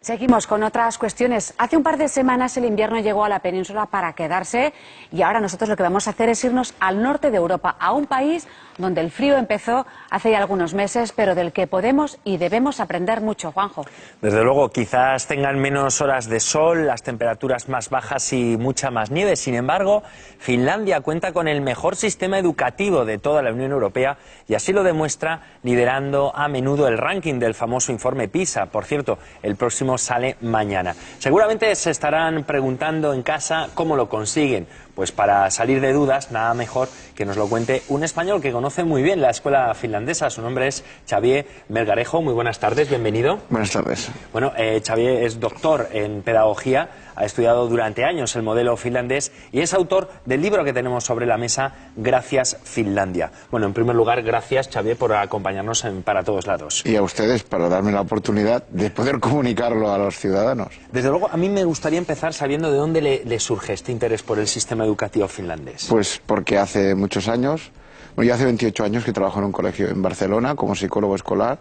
Seguimos con otras cuestiones. Hace un par de semanas el invierno llegó a la península para quedarse y ahora nosotros lo que vamos a hacer es irnos al norte de Europa, a un país donde el frío empezó hace ya algunos meses, pero del que podemos y debemos aprender mucho, Juanjo. Desde luego, quizás tengan menos horas de sol, las temperaturas más bajas y mucha más nieve. Sin embargo, Finlandia cuenta con el mejor sistema educativo de toda la Unión Europea y así lo demuestra liderando a menudo el ranking del famoso informe PISA. Por cierto, el próximo sale mañana. Seguramente se estarán preguntando en casa cómo lo consiguen. Pues para salir de dudas, nada mejor que nos lo cuente un español que conoce muy bien la escuela finlandesa. Su nombre es Xavier Melgarejo. Muy buenas tardes, bienvenido. Buenas tardes. Bueno, Xavier es doctor en pedagogía, ha estudiado durante años el modelo finlandés y es autor del libro que tenemos sobre la mesa, Gracias Finlandia. Bueno, en primer lugar, gracias Xavier por acompañarnos Para Todos Lados. Y a ustedes para darme la oportunidad de poder comunicarlo a los ciudadanos. Desde luego, a mí me gustaría empezar sabiendo de dónde le surge este interés por el sistema educativo finlandés. Pues porque hace muchos años, bueno, yo hace 28 años que trabajo en un colegio en Barcelona como psicólogo escolar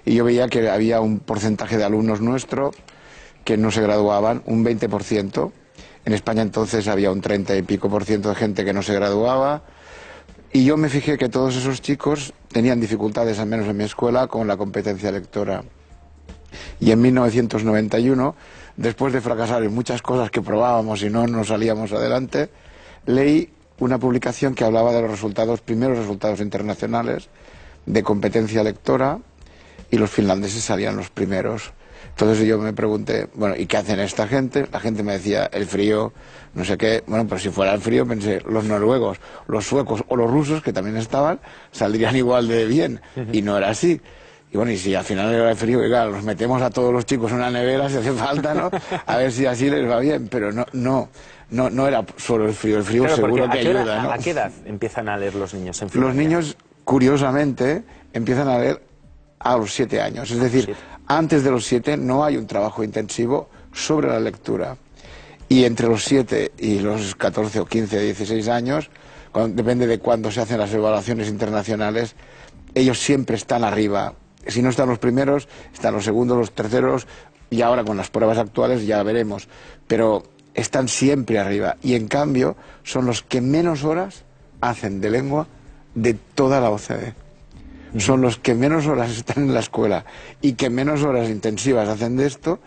y yo veía que había un porcentaje de alumnos nuestro que no se graduaban, un 20%. En España entonces había un 30 y pico por ciento de gente que no se graduaba. Y yo me fijé que todos esos chicos tenían dificultades, al menos en mi escuela, con la competencia lectora. Y en 1991, después de fracasar en muchas cosas que probábamos y no nos salíamos adelante, leí una publicación que hablaba de los primeros resultados internacionales de competencia lectora, y los finlandeses salían los primeros. Entonces yo me pregunté, bueno, ¿y qué hacen esta gente? La gente me decía, el frío, no sé qué. Bueno, pues si fuera el frío, pensé, los noruegos, los suecos o los rusos, que también estaban, saldrían igual de bien. Y no era así. Y bueno, y si al final era el frío, y claro, los metemos a todos los chicos en una nevera si hace falta, ¿no? A ver si así les va bien. Pero no era solo el frío claro, seguro que ayuda, ¿no? ¿A qué edad empiezan a leer los niños en Finlandia? Los niños, curiosamente, empiezan a leer a los 7 años. Es decir, antes de los 7 no hay un trabajo intensivo sobre la lectura. Y entre los 7 y los 14 o 15, 16 años, depende de cuándo se hacen las evaluaciones internacionales, ellos siempre están arriba. Si no están los primeros, están los segundos, los terceros, y ahora con las pruebas actuales ya veremos. Pero están siempre arriba. Y en cambio, son los que menos horas hacen de lengua de toda la OCDE. Son los que menos horas están en la escuela y que menos horas intensivas hacen de esto,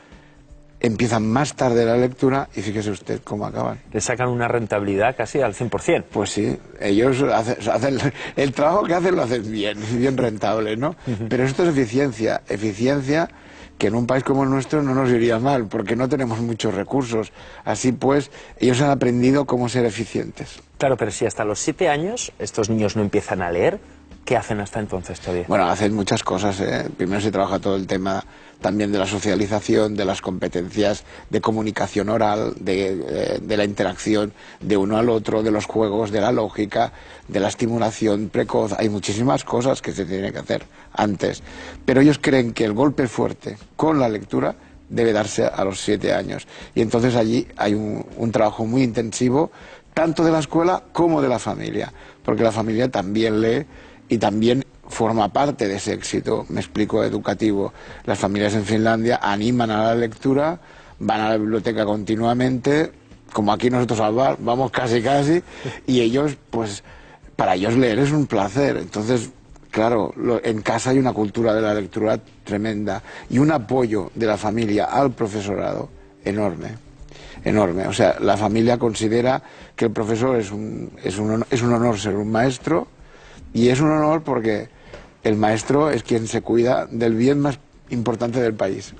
empiezan más tarde la lectura y fíjese usted cómo acaban. Le sacan una rentabilidad casi al 100%. Pues sí, ellos hacen el trabajo que hacen lo hacen bien rentable, ¿no? Pero esto es eficiencia que en un país como el nuestro no nos iría mal, porque no tenemos muchos recursos. Así pues, ellos han aprendido cómo ser eficientes. Claro, pero si hasta los 7 años estos niños no empiezan a leer, ¿qué hacen hasta entonces todavía? Bueno, hacen muchas cosas, ¿eh? Primero se trabaja todo el tema también de la socialización, de las competencias de comunicación oral, de la interacción de uno al otro, de los juegos, de la lógica, de la estimulación precoz. Hay muchísimas cosas que se tienen que hacer antes. Pero ellos creen que el golpe fuerte con la lectura debe darse a los 7 años. Y entonces allí hay un trabajo muy intensivo, tanto de la escuela como de la familia, porque la familia también lee y también forma parte de ese éxito, me explico, educativo. Las familias en Finlandia animan a la lectura, van a la biblioteca continuamente, como aquí nosotros al bar, vamos casi, y ellos, pues, para ellos leer es un placer. Entonces, claro, en casa hay una cultura de la lectura tremenda y un apoyo de la familia al profesorado enorme. O sea, la familia considera que el profesor es un honor ser un maestro. Y es un honor porque el maestro es quien se cuida del bien más importante del país,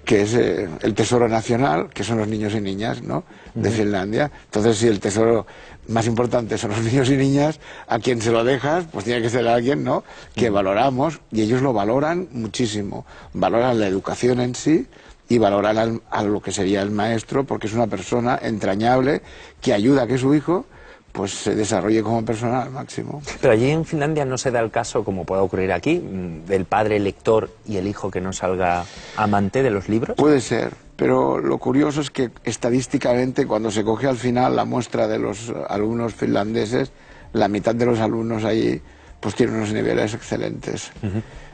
que es el tesoro nacional, que son los niños y niñas, ¿no?, de Finlandia. Entonces, si el tesoro más importante son los niños y niñas, a quien se lo dejas, pues tiene que ser alguien, ¿no?, que valoramos, y ellos lo valoran muchísimo. Valoran la educación en sí y valoran a lo que sería el maestro, porque es una persona entrañable que ayuda a que su hijo pues se desarrolle como persona al máximo. Pero allí en Finlandia no se da el caso, como puede ocurrir aquí, del padre lector y el hijo que no salga amante de los libros. Puede ser, pero lo curioso es que estadísticamente cuando se coge al final la muestra de los alumnos finlandeses, la mitad de los alumnos allí pues tienen unos niveles excelentes.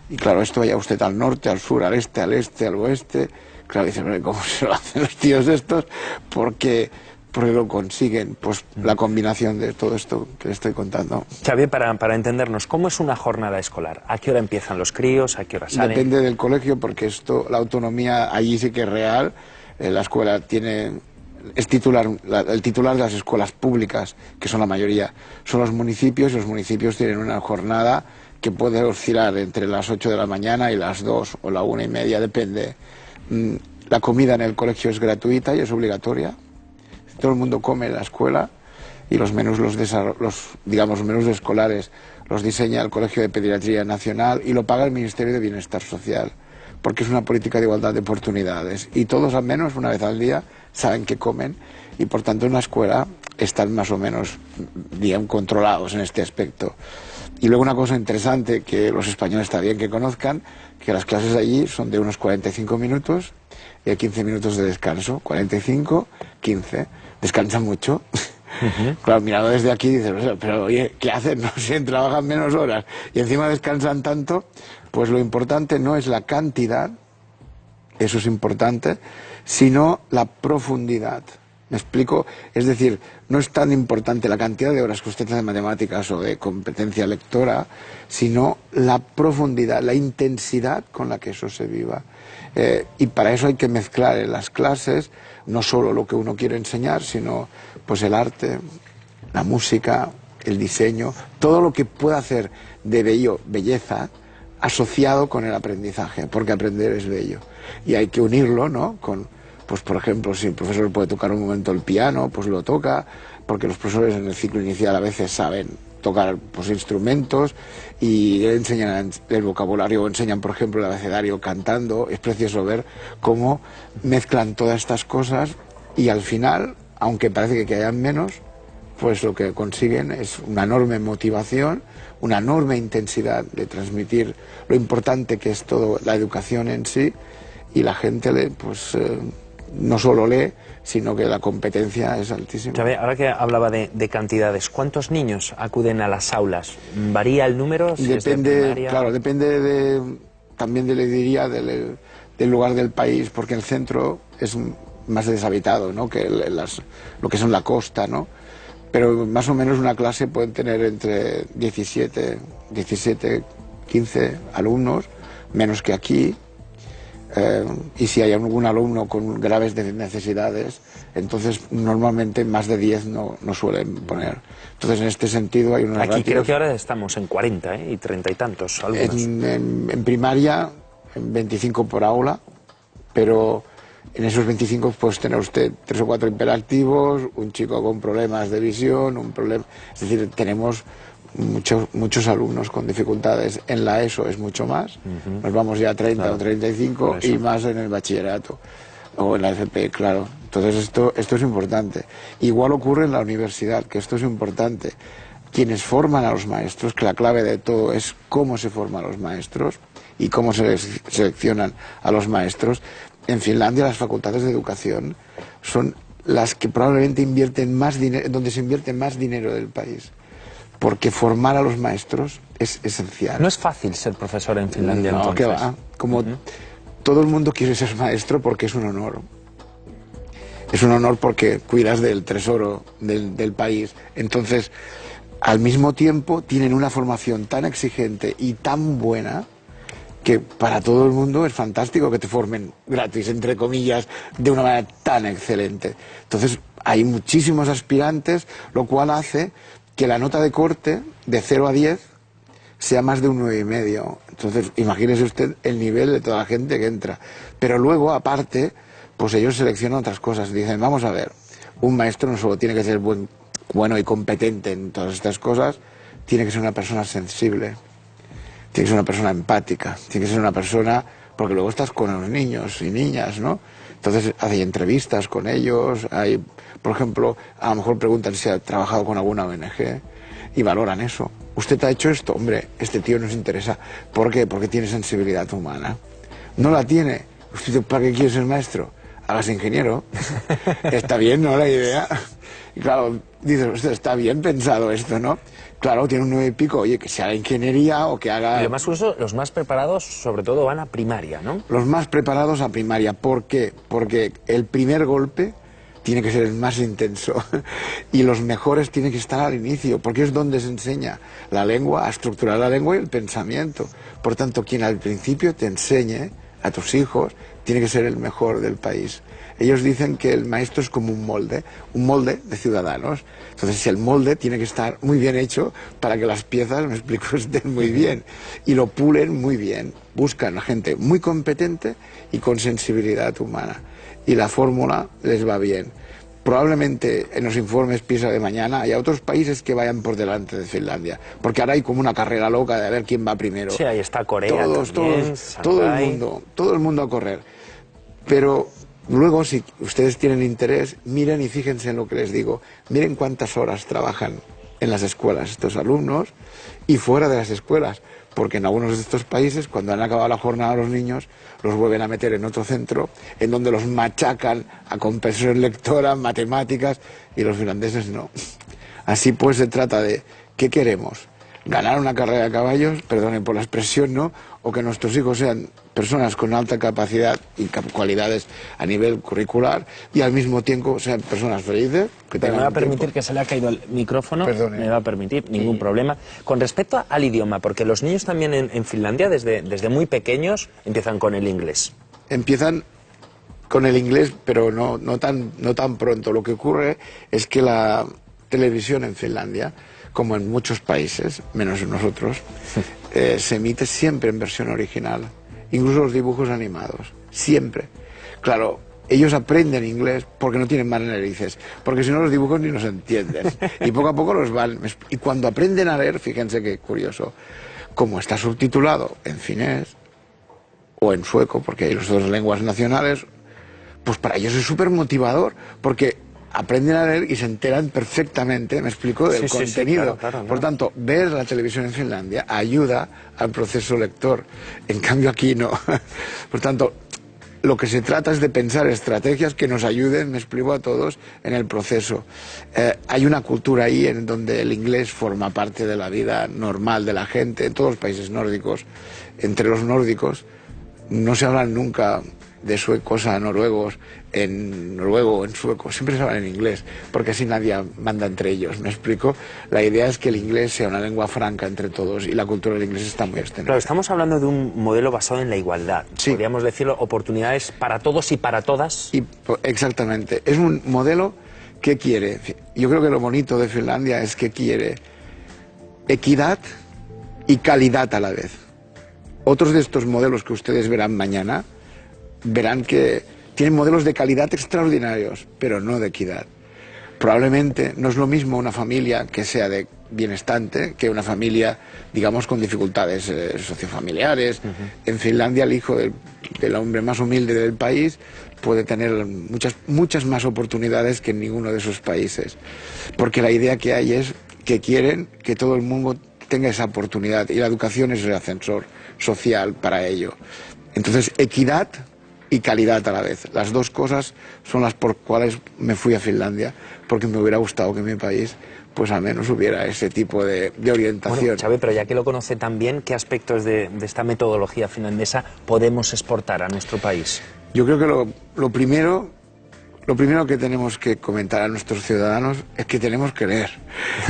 Y claro, esto vaya usted al norte, al sur, al este, al oeste. Claro, dice, ¿cómo se lo hacen los tíos estos? Porque lo consiguen, pues la combinación de todo esto que estoy contando. Xavier, para entendernos, ¿cómo es una jornada escolar? ¿A qué hora empiezan los críos? ¿A qué hora salen? Depende del colegio, porque la autonomía allí sí que es real. La escuela es titular, el titular de las escuelas públicas, que son la mayoría, son los municipios, y los municipios tienen una jornada que puede oscilar entre las 8 de la mañana y las 2 o la 1:30, depende. La comida en el colegio es gratuita y es obligatoria. Todo el mundo come en la escuela y los menús, los menús escolares los diseña el Colegio de Pediatría Nacional y lo paga el Ministerio de Bienestar Social, porque es una política de igualdad de oportunidades. Y todos al menos una vez al día saben que comen y por tanto en la escuela están más o menos, digamos, controlados en este aspecto. Y luego una cosa interesante que los españoles está bien que conozcan, que las clases allí son de unos 45 minutos y hay 15 minutos de descanso, 45, 15. Descansan mucho. Claro, mirado desde aquí dices, pero oye, ¿qué hacen? No sé, trabajan menos horas y encima descansan tanto. Pues lo importante no es la cantidad, eso es importante, sino la profundidad. ¿Me explico? Es decir, no es tan importante la cantidad de horas que usted hace de matemáticas o de competencia lectora, sino la profundidad, la intensidad con la que eso se viva. Y para eso hay que mezclar en las clases no solo lo que uno quiere enseñar, sino pues el arte, la música, el diseño, todo lo que pueda hacer de belleza asociado con el aprendizaje, porque aprender es bello. Y hay que unirlo, ¿no?, con, pues por ejemplo, si el profesor puede tocar un momento el piano, pues lo toca, porque los profesores en el ciclo inicial a veces saben tocar pues instrumentos y enseñan el vocabulario o enseñan, por ejemplo, el abecedario cantando. Es precioso ver cómo mezclan todas estas cosas y al final, aunque parece que hayan menos, pues lo que consiguen es una enorme motivación, una enorme intensidad de transmitir lo importante que es todo la educación en sí, y la gente no solo lee, sino que la competencia es altísima. Xavier, ahora que hablaba de cantidades, ¿cuántos niños acuden a las aulas? ¿Varía el número? Si depende, claro, depende también le diría del lugar del país, porque el centro es más deshabitado, ¿no?, que lo que son la costa, ¿no? Pero más o menos una clase puede tener entre 17, 15 alumnos, menos que aquí. Y si hay algún alumno con graves necesidades, entonces normalmente más de 10 no suelen poner. Entonces en este sentido hay una Aquí creo que ahora estamos en 40 y 30 y tantos alumnos. En primaria, en 25 por aula, pero en esos 25 puede tener usted 3 o 4 hiperactivos, un chico con problemas de visión, es decir, tenemos muchos alumnos con dificultades. En la ESO es mucho más, nos vamos ya a 30 claro, o 35 y más en el bachillerato o en la FP, claro. Entonces esto es importante. Igual ocurre en la universidad, que esto es importante. Quienes forman a los maestros, que la clave de todo es cómo se forman a los maestros y cómo se seleccionan a los maestros. En Finlandia las facultades de educación son las que probablemente invierten más dinero, donde se invierte más dinero del país, porque formar a los maestros es esencial. No es fácil ser profesor en Finlandia, no, entonces. que va. Como todo el mundo quiere ser maestro porque es un honor. Es un honor porque cuidas del tesoro del país. Entonces, al mismo tiempo, tienen una formación tan exigente y tan buena que para todo el mundo es fantástico que te formen gratis, entre comillas, de una manera tan excelente. Entonces, hay muchísimos aspirantes, lo cual hace que la nota de corte de 0 a 10 sea más de un 9,5. Entonces, imagínese usted el nivel de toda la gente que entra. Pero luego, aparte, pues ellos seleccionan otras cosas. Dicen, vamos a ver, un maestro no solo tiene que ser bueno y competente en todas estas cosas, tiene que ser una persona sensible, tiene que ser una persona empática, tiene que ser una persona, porque luego estás con los niños y niñas, ¿no? Entonces hay entrevistas con ellos, hay, por ejemplo, a lo mejor preguntan si ha trabajado con alguna ONG y valoran eso. ¿Usted ha hecho esto? Hombre, este tío nos interesa. ¿Por qué? Porque tiene sensibilidad humana. ¿No la tiene? ¿Usted para qué quiere ser maestro? Hágase ingeniero. Está bien, ¿no?, la idea. Y claro, dices, usted está bien pensado esto, ¿no? Claro, tiene un 9 y pico, oye, que sea ingeniería o que haga... Y lo más curioso, los más preparados sobre todo van a primaria, ¿no? Los más preparados a primaria. ¿Por qué? Porque el primer golpe tiene que ser el más intenso y los mejores tienen que estar al inicio, porque es donde se enseña la lengua, a estructurar la lengua y el pensamiento. Por tanto, quien al principio te enseñe a tus hijos tiene que ser el mejor del país. Ellos dicen que el maestro es como un molde de ciudadanos. Entonces, si el molde tiene que estar muy bien hecho para que las piezas, me explico, estén muy bien. Y lo pulen muy bien. Buscan a gente muy competente y con sensibilidad humana. Y la fórmula les va bien. Probablemente en los informes PISA de mañana haya otros países que vayan por delante de Finlandia. Porque ahora hay como una carrera loca de a ver quién va primero. Sí, ahí está Corea también, todo el mundo a correr. Pero luego, si ustedes tienen interés, miren y fíjense en lo que les digo. Miren cuántas horas trabajan en las escuelas estos alumnos y fuera de las escuelas. Porque en algunos de estos países, cuando han acabado la jornada los niños, los vuelven a meter en otro centro, en donde los machacan a comprensión lectora, matemáticas, y los finlandeses no. Así pues se trata de, ¿qué queremos? ¿Ganar una carrera de caballos? Perdonen por la expresión, ¿no? O que nuestros hijos sean personas con alta capacidad y cualidades a nivel curricular y al mismo tiempo sean personas felices. Que me va a permitir que se le ha caído el micrófono. Perdone. Me va a permitir, ningún problema. Con respecto al idioma, porque los niños también en Finlandia desde muy pequeños empiezan con el inglés. Empiezan con el inglés, pero no tan pronto. Lo que ocurre es que la televisión en Finlandia, como en muchos países, menos en nosotros, se emite siempre en versión original. Incluso los dibujos animados, siempre. Claro, ellos aprenden inglés porque no tienen más narices, porque si no los dibujos ni los entienden. Y poco a poco los van... Y cuando aprenden a leer, fíjense qué curioso, como está subtitulado en finés o en sueco, porque hay las dos lenguas nacionales, pues para ellos es súper motivador, porque aprenden a leer y se enteran perfectamente, me explico, del contenido. Sí, claro, Por tanto, ver la televisión en Finlandia ayuda al proceso lector. En cambio aquí no. Por tanto, lo que se trata es de pensar estrategias que nos ayuden, me explico, a todos en el proceso. Hay una cultura ahí en donde el inglés forma parte de la vida normal de la gente, en todos los países nórdicos. Entre los nórdicos no se hablan nunca de suecos a noruegos en noruego o en sueco, siempre se hablan en inglés, porque así nadie manda entre ellos, ¿me explico? La idea es que el inglés sea una lengua franca entre todos y la cultura del inglés está muy extendida. Claro, estamos hablando de un modelo basado en la igualdad, sí. Podríamos decirlo, oportunidades para todos y para todas. Exactamente, es un modelo que quiere, yo creo que lo bonito de Finlandia es que quiere equidad y calidad a la vez. Otros de estos modelos que ustedes verán mañana, verán que tienen modelos de calidad extraordinarios, pero no de equidad. Probablemente no es lo mismo una familia que sea de bienestante que una familia, digamos, con dificultades sociofamiliares. En Finlandia el hijo del hombre más humilde del país puede tener muchas más oportunidades que en ninguno de esos países. Porque la idea que hay es que quieren que todo el mundo tenga esa oportunidad y la educación es el ascensor social para ello. Entonces, equidad y calidad a la vez. Las dos cosas son las por cuales me fui a Finlandia, porque me hubiera gustado que en mi país pues al menos hubiera ese tipo de orientación. Bueno, Xavi, pero ya que lo conoce tan bien, ¿qué aspectos de esta metodología finlandesa podemos exportar a nuestro país? Yo creo que lo primero que tenemos que comentar a nuestros ciudadanos es que tenemos que leer.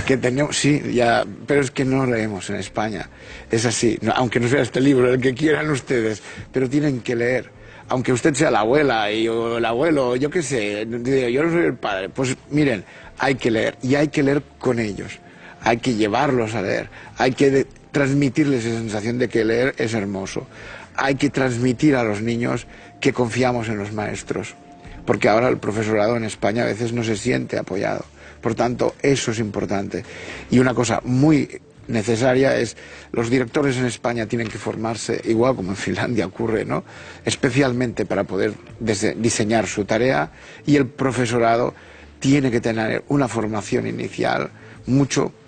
Pero es que no leemos en España. Es así, aunque no sea este libro el que quieran ustedes, pero tienen que leer. Aunque usted sea la abuela o el abuelo, yo qué sé, yo no soy el padre, pues miren, hay que leer y hay que leer con ellos, hay que llevarlos a leer, hay que transmitirles esa sensación de que leer es hermoso, hay que transmitir a los niños que confiamos en los maestros, porque ahora el profesorado en España a veces no se siente apoyado, por tanto eso es importante. Y una cosa muy necesaria es, los directores en España tienen que formarse, igual como en Finlandia ocurre, ¿no?, especialmente para poder diseñar su tarea, y el profesorado tiene que tener una formación inicial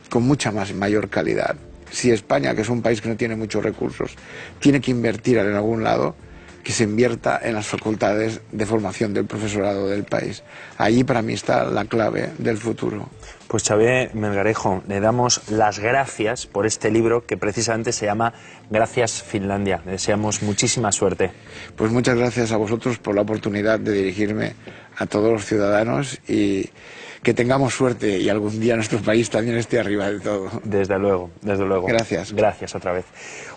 con mucha mayor calidad. Si España, que es un país que no tiene muchos recursos, tiene que invertir en algún lado, que se invierta en las facultades de formación del profesorado del país. Allí para mí está la clave del futuro. Pues Xavier Melgarejo, le damos las gracias por este libro que precisamente se llama Gracias Finlandia. Le deseamos muchísima suerte. Pues muchas gracias a vosotros por la oportunidad de dirigirme a todos los ciudadanos y que tengamos suerte y algún día nuestro país también esté arriba de todo. Desde luego, desde luego. Gracias. Gracias otra vez.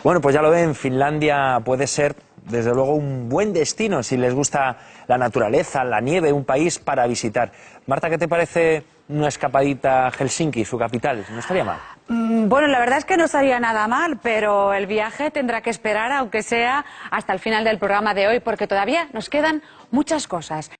Bueno, pues ya lo ven, Finlandia puede ser desde luego un buen destino si les gusta la naturaleza, la nieve, un país para visitar. Marta, ¿qué te parece una escapadita a Helsinki, su capital? No estaría mal. Bueno, la verdad es que no estaría nada mal, pero el viaje tendrá que esperar, aunque sea hasta el final del programa de hoy, porque todavía nos quedan muchas cosas.